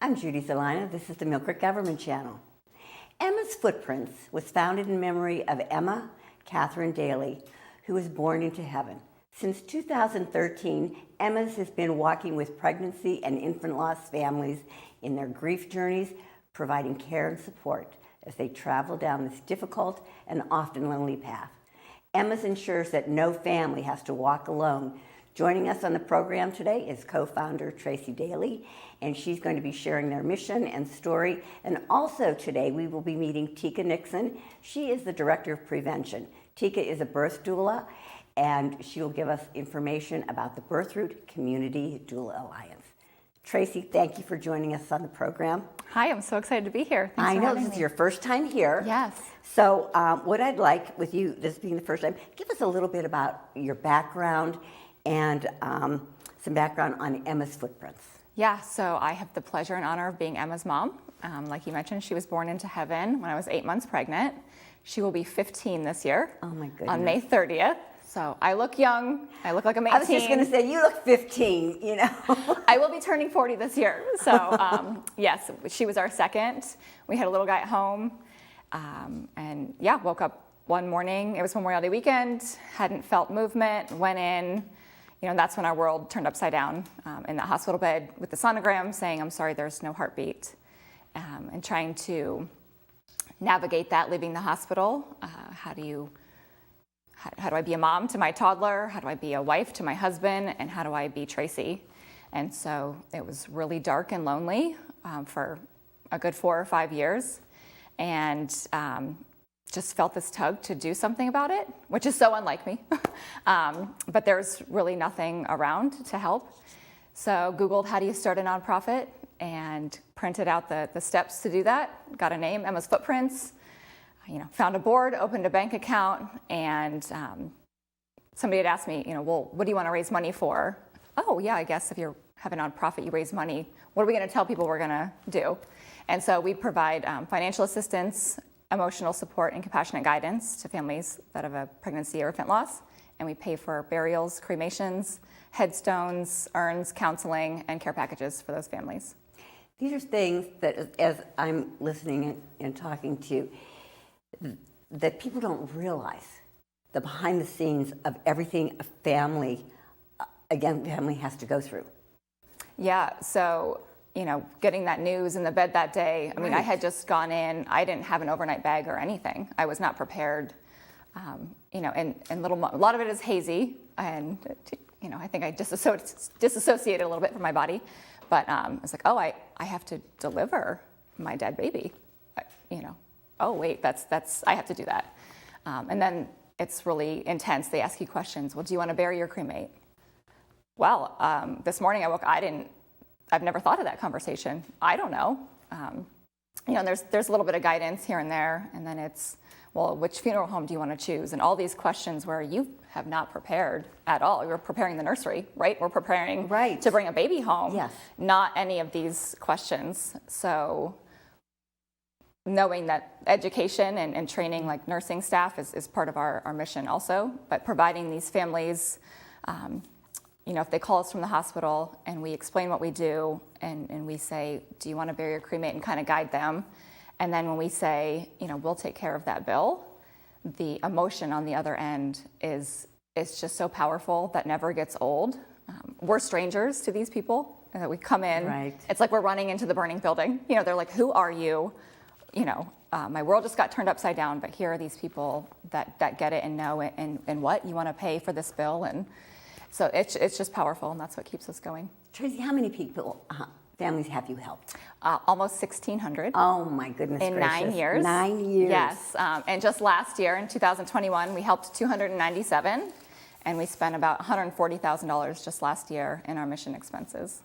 I'm Judy Zelina. This is the Millcreek Government Channel. Emma's Footprints was founded in memory of Emma Catherine Daly, who was born into heaven. Since 2013, Emma's has been walking with pregnancy and infant loss families in their grief journeys, providing care and support as they travel down this difficult and often lonely path. Emma's ensures that no family has to walk alone. Joining us on the program today is co-founder Tracy Daly, and she's going to be sharing their mission and story. And also today we will be meeting Tika Nixon. She is the Director of Prevention. Tika is a birth doula, and she will give us information about the Birthroot Community Doula Alliance. Tracy, thank you for joining us on the program. Hi, I'm so excited to be here. Thanks I for know having this is me. your first time here. Yes. So what I'd like with you, this being the first time, give us a little bit about your background and some background on Emma's Footprints. Yeah, so I have the pleasure and honor of being Emma's mom. Like you mentioned, she was born into heaven when I was 8 months pregnant. She will be 15 this year. Oh my goodness. On May 30th. So I look young. I look like I'm 18. I was just going to say, you look 15, you know. I will be turning 40 this year. So yes, she was our second. We had a little guy at home. And yeah, woke up one morning. It was Memorial Day weekend. Hadn't felt movement. Went in. You know, that's when our world turned upside down in the hospital bed with the sonogram saying, I'm sorry, there's no heartbeat. And trying to navigate that, leaving the hospital. How do I be a mom to my toddler? How do I be a wife to my husband? And how do I be Tracy? And so it was really dark and lonely for a good 4 or 5 years. And just felt this tug to do something about it, which is so unlike me. But there's really nothing around to help. So Googled, how do you start a nonprofit? And printed out the steps to do that. Got a name, Emma's Footprints. Found a board, opened a bank account, and somebody had asked me, well, what do you want to raise money for? Oh, yeah, I guess if you have a nonprofit, you raise money. What are we going to tell people we're going to do? And so we provide financial assistance, emotional support, and compassionate guidance to families that have a pregnancy or infant loss. And we pay for burials, cremations, headstones, urns, counseling, and care packages for those families. These are things that, as I'm listening and talking to you, that people don't realize the behind the scenes of everything a family has to go through. Yeah, so getting that news in the bed that day, I mean, Right. I had just gone in, I didn't have an overnight bag or anything. I was not prepared, and a lot of it is hazy, and, I think I disassociated a little bit from my body, but it's like, oh, I have to deliver my dead baby, oh, wait, that's I have to do that. And then it's really intense. They ask you questions. Well, do you want to bury or cremate? Well, this morning I've never thought of that conversation. I don't know. There's a little bit of guidance here and there, and then it's, well, which funeral home do you want to choose? And all these questions where you have not prepared at all. You're preparing the nursery, right? We're preparing Right. to bring a baby home. Yes. Not any of these questions. So knowing that education and training like nursing staff is part of our mission also, but providing these families, if they call us from the hospital and we explain what we do and we say, do you want to bury or cremate, and kind of guide them. And then when we say, we'll take care of that bill, the emotion on the other end is just so powerful that never gets old. We're strangers to these people, and that we come in. Right. It's like we're running into the burning building. They're like, who are you? My world just got turned upside down, but here are these people that get it and know it, and what you want to pay for this bill, and so it's just powerful, and that's what keeps us going. Tracy, how many people, families have you helped? Almost 1,600. Oh my goodness in gracious. 9 years. 9 years. Yes, and just last year in 2021, we helped 297, and we spent about $140,000 just last year in our mission expenses.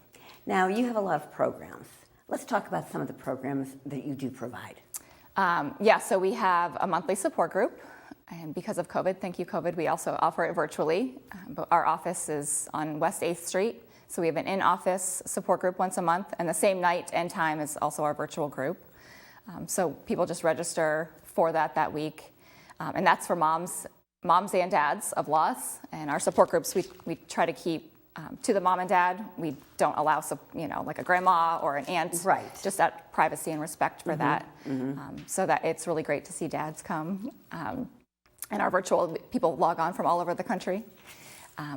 Now you have a lot of programs. Let's talk about some of the programs that you do provide. So we have a monthly support group, and because of COVID, thank you COVID, we also offer it virtually. But our office is on West 8th Street, so we have an in-office support group once a month, and the same night and time is also our virtual group. So people just register for that week, and that's for moms and dads of loss. And our support groups, we try to keep to the mom and dad. We don't allow, like a grandma or an aunt. Right. Just that privacy and respect for that. So that it's really great to see dads come. And our virtual people log on from all over the country.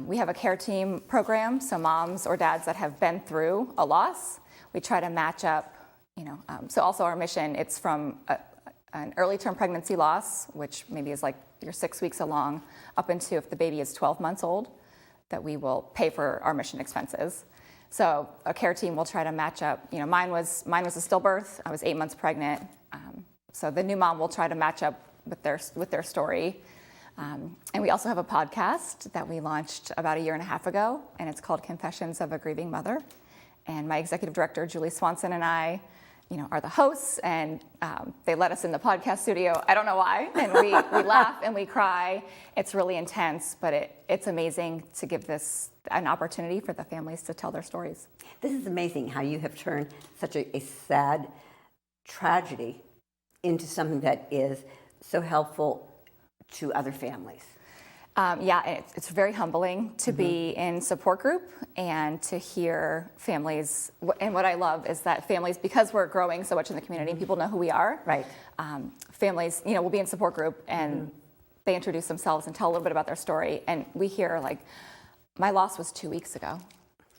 We have a care team program, so moms or dads that have been through a loss, we try to match up, so also our mission, it's from an early term pregnancy loss, which maybe is like you're 6 weeks along, up into if the baby is 12 months old, that we will pay for our mission expenses. So a care team will try to match up, mine was a stillbirth, I was 8 months pregnant, so the new mom will try to match up with their story. And we also have a podcast that we launched about 1.5 years ago, and it's called Confessions of a Grieving Mother. And my executive director, Julie Swanson, and I, are the hosts, and they let us in the podcast studio. I don't know why, and we laugh and we cry. It's really intense, but it's amazing to give this an opportunity for the families to tell their stories. This is amazing how you have turned such a sad tragedy into something that is so helpful to other families. And it's very humbling to be in support group and to hear families. And what I love is that families, because we're growing so much in the community, people know who we are. Right. Families, will be in support group and they introduce themselves and tell a little bit about their story. And we hear like, my loss was 2 weeks ago.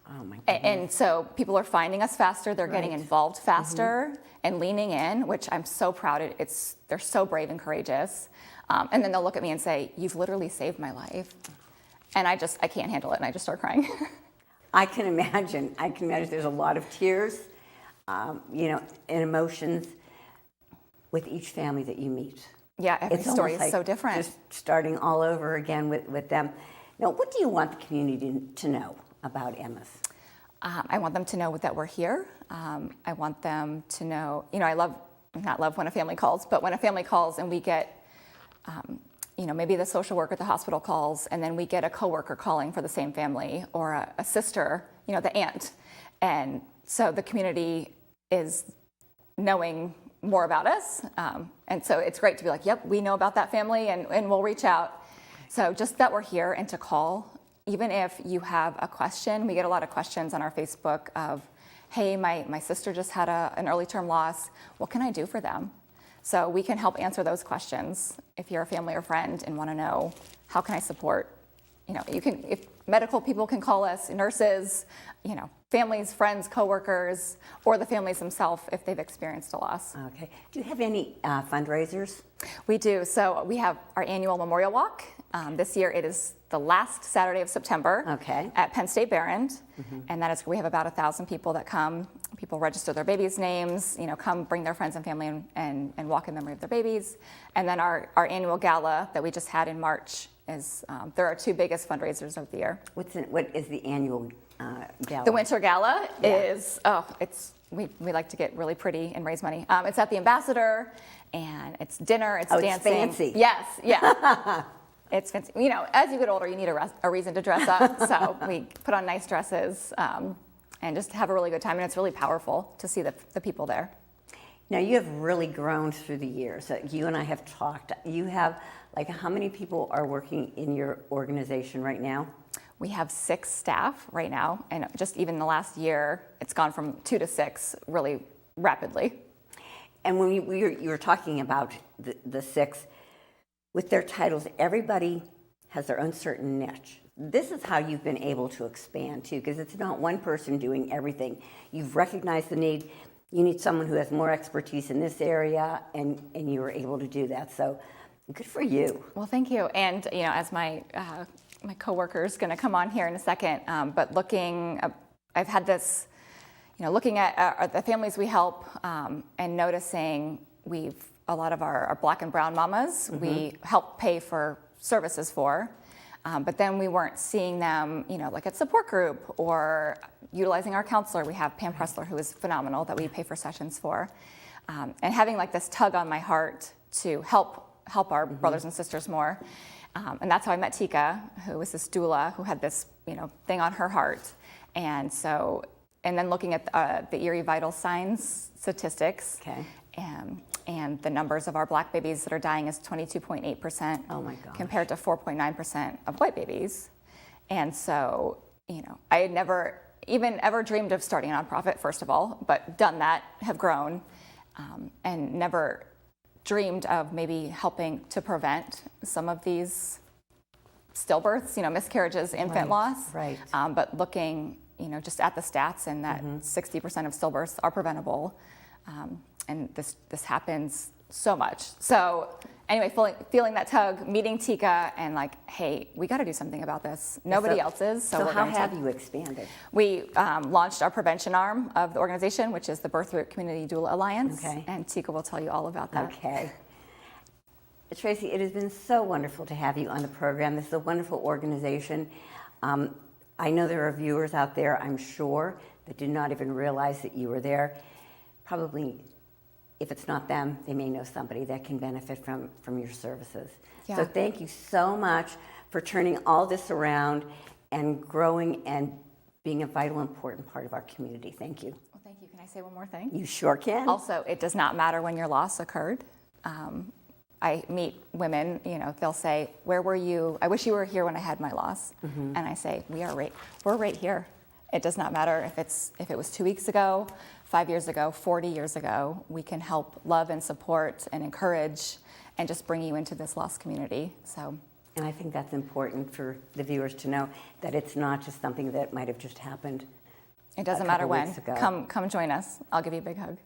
Oh my goodness. And so people are finding us faster. They're getting involved faster and leaning in, which I'm so proud of. They're so brave and courageous. And then they'll look at me and say, "You've literally saved my life." And I can't handle it, and I just start crying. I can imagine. There's a lot of tears, and emotions with each family that you meet. Yeah, every It's story almost is so like different. Just starting all over again with them. Now, what do you want the community to know about Emma's? I want them to know that we're here. I want them to know, not love when a family calls, but when a family calls and we get, maybe the social worker at the hospital calls, and then we get a coworker calling for the same family, or a sister, the aunt. And so the community is knowing more about us. And so it's great to be like, yep, we know about that family, and we'll reach out. So just that we're here and to call. Even if you have a question, we get a lot of questions on our Facebook of, hey, my sister just had an early term loss. What can I do for them? So we can help answer those questions if you're a family or friend and want to know, how can I support? If medical people can call us, nurses, families, friends, coworkers, or the families themselves if they've experienced a loss. Okay. Do you have any fundraisers? We do. So we have our annual Memorial Walk. This year it is the last Saturday of September at Penn State Barrand. And that is, we have about 1,000 people that come. People register their babies' names, come bring their friends and family and walk in memory of their babies. And then our annual gala that we just had in March is, they're our two biggest fundraisers of the year. What is the annual gala? The winter gala is, we like to get really pretty and raise money. It's at the Ambassador, and it's dinner, it's dancing. It's fancy. Yes, yeah. It's fancy. As you get older, you need a reason to dress up. So we put on nice dresses and just have a really good time. And it's really powerful to see the people there. Now, you have really grown through the years. You and I have talked. You have, how many people are working in your organization right now? We have 6 staff right now. And just even the last year, it's gone from 2 to 6 really rapidly. And when you were talking about the 6, with their titles, everybody has their own certain niche. This is how you've been able to expand too, because it's not one person doing everything. You've recognized the need. You need someone who has more expertise in this area, and you were able to do that. So good for you. Well, thank you. And as my coworker is going to come on here in a second, but I've had this, looking at the families we help and noticing a lot of our Black and brown mamas, we help pay for services for, but then we weren't seeing them, like at support group or utilizing our counselor. We have Pam Pressler, who is phenomenal, that we pay for sessions for, and having this tug on my heart to help our brothers and sisters more. And that's how I met Tika, who was this doula who had this, thing on her heart. And then looking at the Erie vital signs statistics. Okay. And the numbers of our Black babies that are dying is 22.8%. Oh my gosh. Compared to 4.9% of white babies. And so I had never even ever dreamed of starting a nonprofit, first of all, but done that, have grown, and never dreamed of maybe helping to prevent some of these stillbirths, miscarriages, infant loss. Right. But looking, just at the stats, and that 60% of stillbirths are preventable, and this happens so much. So anyway, feeling that tug, meeting Tika, and like, hey, we got to do something about this. Nobody else is. So we're how going to. have you expanded? We launched our prevention arm of the organization, which is the Birthroot Community Doula Alliance. Okay. And Tika will tell you all about that. Okay. Tracy, it has been so wonderful to have you on the program. This is a wonderful organization. I know there are viewers out there, I'm sure, that did not even realize that you were there. Probably, if it's not them, they may know somebody that can benefit from your services. Yeah. So thank you so much for turning all this around and growing and being a vital, important part of our community. Thank you. Well, thank you. Can I say one more thing? You sure can. Also, it does not matter when your loss occurred. I meet women, they'll say, where were you? I wish you were here when I had my loss. And I say, we're right here. It does not matter if it was 2 weeks ago, 5 years ago, 40 years ago. We can help love and support and encourage and just bring you into this lost community. So. And I think that's important for the viewers to know, that it's not just something that might have just happened. It doesn't matter when. Weeks ago. Come join us. I'll give you a big hug.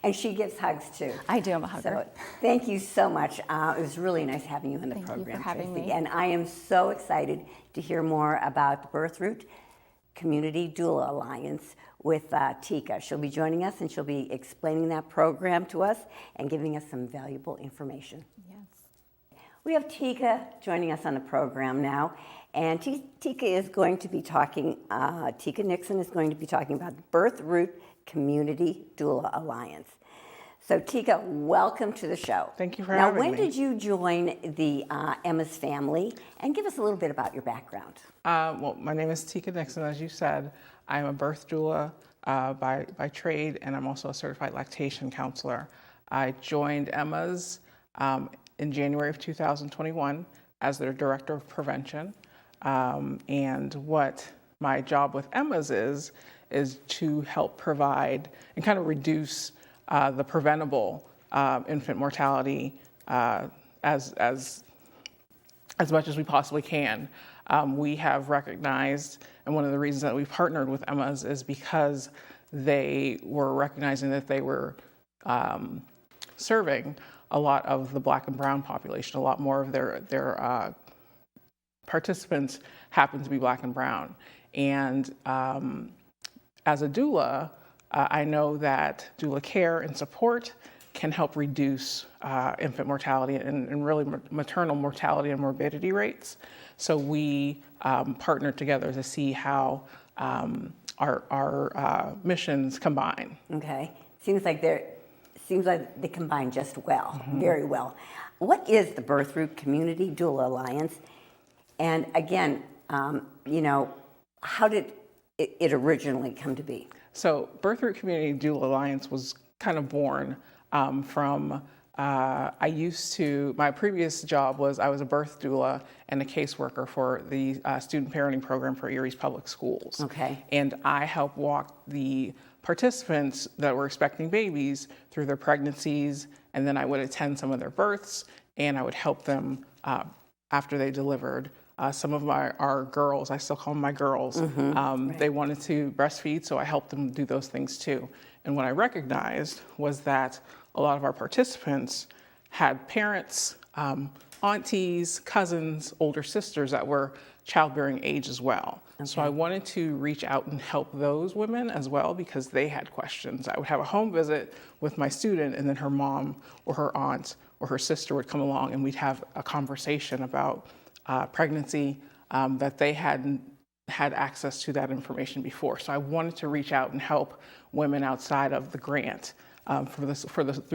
And she gives hugs too. I do. I'm a hugger. So thank you so much. It was really nice having you on the Thank program, you for having Tracy. me. And I am so excited to hear more about the Birthroot Community Doula Alliance with Tika. She'll be joining us, and she'll be explaining that program to us and giving us some valuable information. Yes. We have Tika joining us on the program now, and Tika is going to be talking, Tika Nixon is going to be talking about the Birthroot Community Doula Alliance. So Tika, welcome to the show. Thank you for having me. Now, when did you join the Emma's family? And give us a little bit about your background. Well, my name is Tika Nixon, as you said. I'm a birth doula by trade, and I'm also a certified lactation counselor. I joined Emma's in January of 2021 as their director of prevention. And what my job with Emma's is to help provide and kind of reduce the preventable infant mortality as much as we possibly can. We have recognized, and one of the reasons that we partnered with Emma's is because they were recognizing that they were serving a lot of the Black and brown population. A lot more of their participants happen to be Black and brown. And as a doula, I know that doula care and support can help reduce infant mortality and really maternal mortality and morbidity rates. So we partnered together to see how our missions combine. Okay. Seems like they combine just well, very well. What is the Birthroot Community Doula Alliance? And again, how did it originally come to be? So Birthroot Community Doula Alliance was kind of born from, my previous job was I was a birth doula and a caseworker for the student parenting program for Erie's Public Schools. Okay. And I helped walk the participants that were expecting babies through their pregnancies, and then I would attend some of their births, and I would help them after they delivered. Some of our girls, I still call them my girls, Right. They wanted to breastfeed, so I helped them do those things too. And what I recognized was that a lot of our participants had parents, aunties, cousins, older sisters that were childbearing age as well. Okay. So I wanted to reach out and help those women as well because they had questions. I would have a home visit with my student, and then her mom or her aunt or her sister would come along, and we'd have a conversation about pregnancy, that they hadn't had access to that information before. So I wanted to reach out and help women outside of the grant through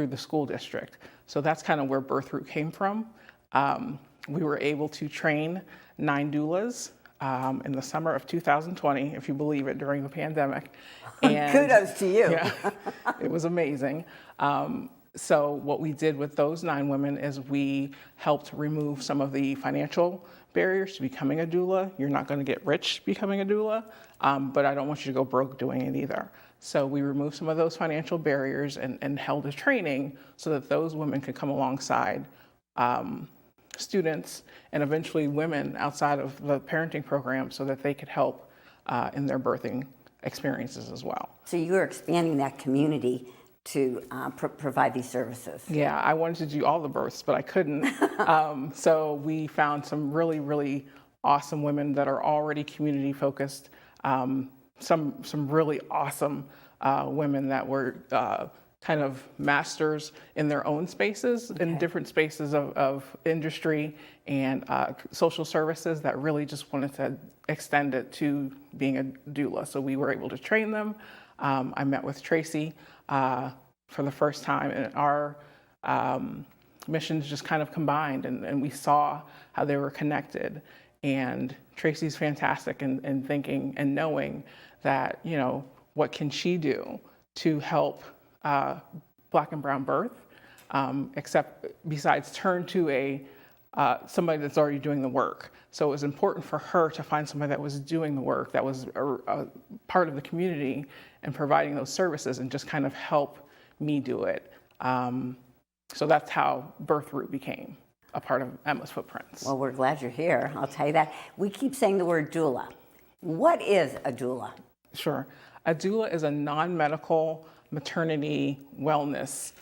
the school district. So that's kind of where Birthroot came from. We were able to train 9 doulas in the summer of 2020, if you believe it, during the pandemic. And kudos to you. Yeah, it was amazing. So what we did with those 9 women is we helped remove some of the financial barriers to becoming a doula. You're not going to get rich becoming a doula, but I don't want you to go broke doing it either. So we removed some of those financial barriers and held a training so that those women could come alongside students and eventually women outside of the parenting program so that they could help in their birthing experiences as well. So you're expanding that community to provide these services. Yeah, I wanted to do all the births, but I couldn't. So we found some really, really awesome women that are already community focused. Some really awesome women that were kind of masters in their own spaces, in different spaces of industry and social services that really just wanted to extend it to being a doula. So we were able to train them. I met with Tracy for the first time, and our missions just kind of combined, and we saw how they were connected. And Tracy's fantastic in thinking and knowing that, you know, what can she do to help Black and brown birth, except besides turn to somebody that's already doing the work. So it was important for her to find somebody that was doing the work, that was a part of the community and providing those services, and just kind of help me do it. So that's how Birth Root became a part of Emma's Footprints. Well, we're glad you're here. I'll tell you that. We keep saying the word doula. What is a doula? Sure. A doula is a non-medical maternity wellness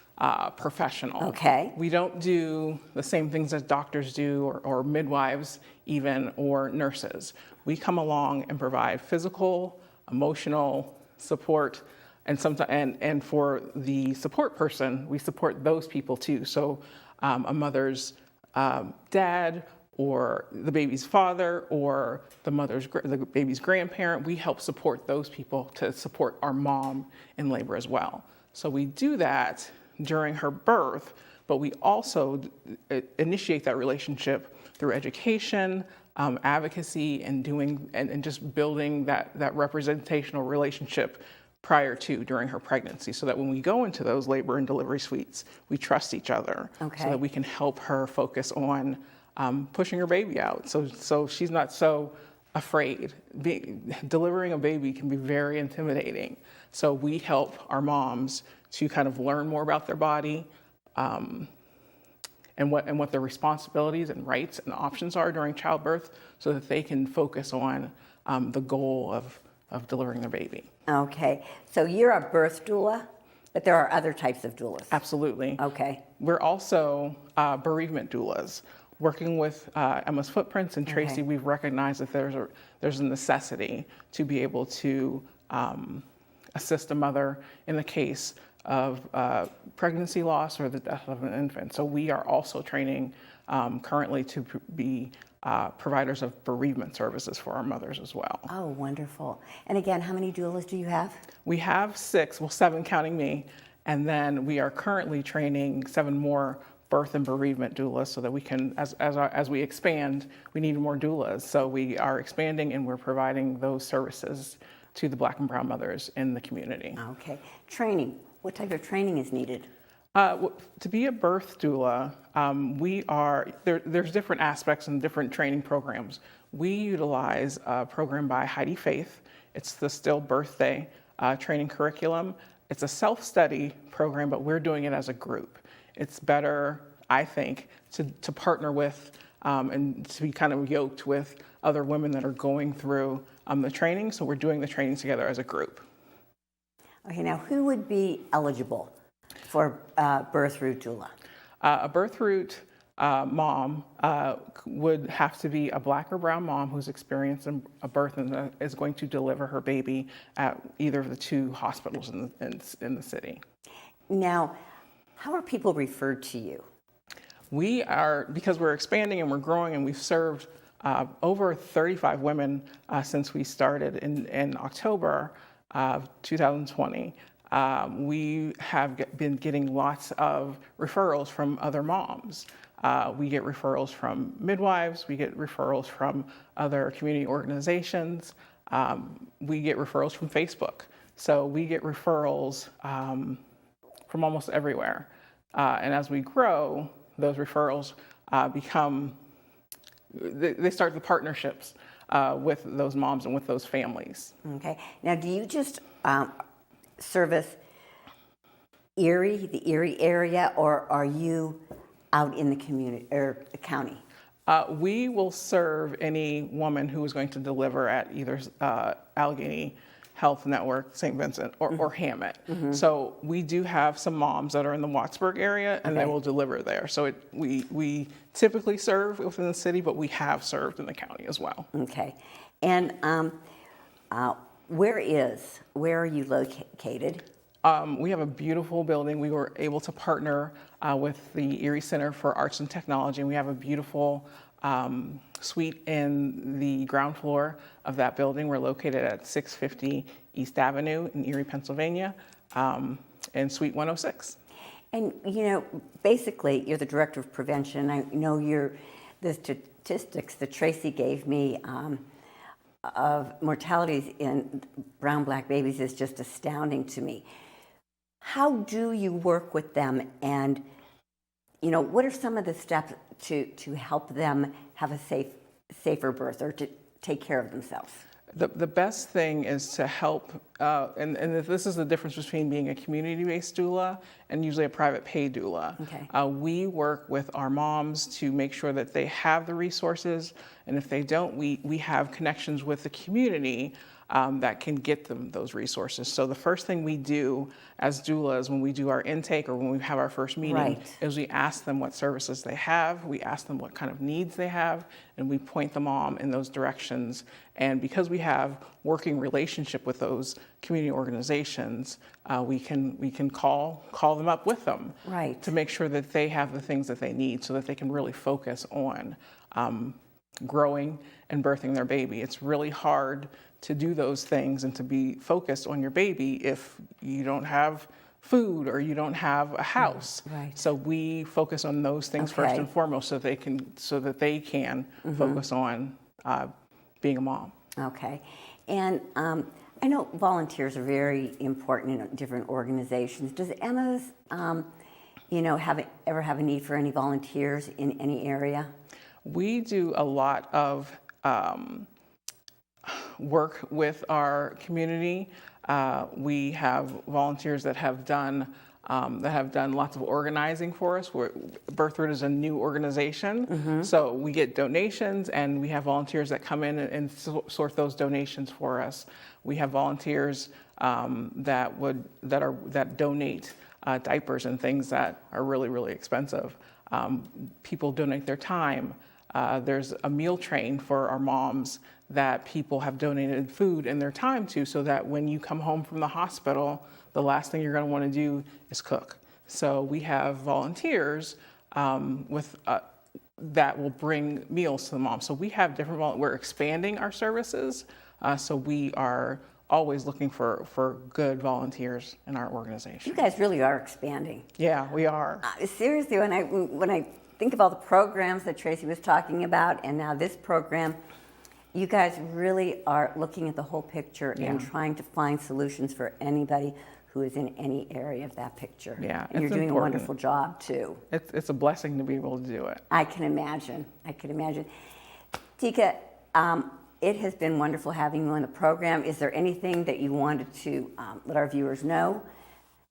professional. Okay. We don't do the same things that doctors do or midwives even, or nurses. We come along and provide physical, emotional support, and for the support person, we support those people too. So a mother's dad, or the baby's father, or the baby's grandparent, we help support those people to support our mom in labor as well. So we do that during her birth, but we also initiate that relationship through education, advocacy, and just building that representational relationship prior to, during her pregnancy, so that when we go into those labor and delivery suites, we trust each other, so that we can help her focus on pushing her baby out. So she's not so afraid. Delivering a baby can be very intimidating. So we help our moms to kind of learn more about their body, and what their responsibilities and rights and options are during childbirth, so that they can focus on the goal of delivering their baby. Okay. So you're a birth doula, but there are other types of doulas. Absolutely. Okay. We're also bereavement doulas. Working with Emma's Footprints and Tracy, we've recognized that there's a necessity to be able to assist a mother in the case of pregnancy loss or the death of an infant. So we are also training currently to be providers of bereavement services for our mothers as well. Oh, wonderful. And again, how many doulas do you have? We have 6, 7 counting me, and then we are currently training 7 more birth and bereavement doulas, so that we can, as we expand, we need more doulas. So we are expanding, and we're providing those services to the Black and brown mothers in the community. Okay. Training. What type of training is needed? To be a birth doula, there's different aspects and different training programs. We utilize a program by Heidi Faith. It's the Still Birthday training curriculum. It's a self-study program, but we're doing it as a group. It's better, I think, to partner with and to be kind of yoked with other women that are going through the training. So we're doing the training together as a group. Okay, now who would be eligible for birth root doula? A birth root mom would have to be a Black or brown mom who's experienced a birth and is going to deliver her baby at either of the 2 hospitals in the city. Now, how are people referred to you? We are, because we're expanding and we're growing, and we've served over 35 women since we started in October of 2020. We have been getting lots of referrals from other moms. We get referrals from midwives, we get referrals from other community organizations, we get referrals from Facebook. So we get referrals from almost everywhere. And as we grow, those referrals they start the partnerships with those moms and with those families. Okay. Now, do you just service Erie, the Erie area, or are you out in the community or the county? We will serve any woman who is going to deliver at either Allegheny Health Network, St. Vincent, or Hammett. So we do have some moms that are in the Wattsburg area, and they will deliver there. So we typically serve within the city, but we have served in the county as well. Okay. And where are you located? We have a beautiful building. We were able to partner with the Erie Center for Arts and Technology, and we have a beautiful suite in the ground floor of that building. We're located at 650 East Avenue in Erie, Pennsylvania, in Suite 106. And basically, you're the director of prevention. I know the statistics that Tracy gave me of mortalities in brown-black babies is just astounding to me. How do you work with them, and what are some of the steps to help them have a safer birth or to take care of themselves? The best thing is to help, and this is the difference between being a community-based doula and usually a private pay doula. Okay. We work with our moms to make sure that they have the resources, and if they don't, we have connections with the community that can get them those resources. So the first thing we do as doulas when we do our intake or when we have our first meeting is we ask them what services they have, we ask them what kind of needs they have, and we point the mom in those directions. And because we have working relationship with those community organizations, we can call them up with them to make sure that they have the things that they need so that they can really focus on growing and birthing their baby. It's really hard to do those things and to be focused on your baby if you don't have food or you don't have a house. So we focus on those things first and foremost so that they can focus on being a mom. Okay. And I know volunteers are very important in different organizations. Does Emma's ever have a need for any volunteers in any area? We do a lot of work with our community. We have volunteers that have done lots of organizing for us. Birthroot is a new organization, so we get donations, and we have volunteers that come in and sort those donations for us. We have volunteers that donate diapers and things that are really, really expensive. People donate their time. There's a meal train for our moms that people have donated food and their time to, so that when you come home from the hospital, the last thing you're going to want to do is cook. So we have volunteers that will bring meals to the mom. So we have we're expanding our services, so we are always looking for good volunteers in our organization. You guys really are expanding. Yeah, we are. Seriously, when I think of all the programs that Tracy was talking about, and now this program, you guys really are looking at the whole picture and trying to find solutions for anybody who is in any area of that picture. Yeah, and you're doing a wonderful job too. It's a blessing to be able to do it. I can imagine. Tika, it has been wonderful having you on the program. Is there anything that you wanted to let our viewers know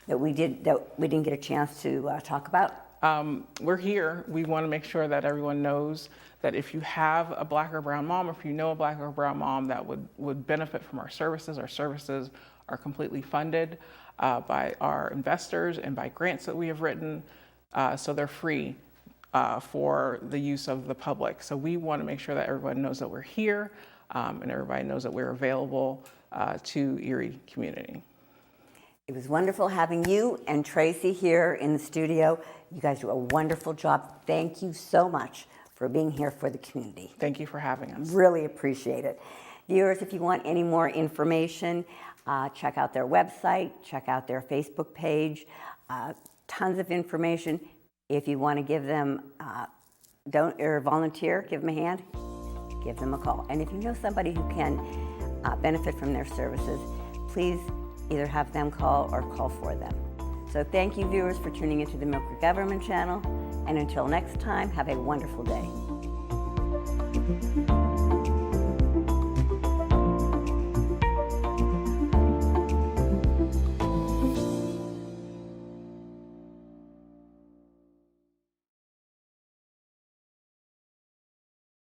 that we didn't get a chance to talk about? We're here. We want to make sure that everyone knows that if you have a Black or brown mom, or if you know a Black or brown mom that would benefit from our services are completely funded by our investors and by grants that we have written, so they're free for the use of the public. So we want to make sure that everyone knows that we're here, and everybody knows that we're available to Erie community. It was wonderful having you and Tracy here in the studio. You guys do a wonderful job. Thank you so much for being here for the community. Thank you for having us. Really appreciate it. Viewers, if you want any more information, check out their website, check out their Facebook page, tons of information. If you want to give them, volunteer, give them a hand, give them a call. And if you know somebody who can benefit from their services, please either have them call or call for them. So thank you, viewers, for tuning into the Millcreek Government Channel. And until next time, have a wonderful day.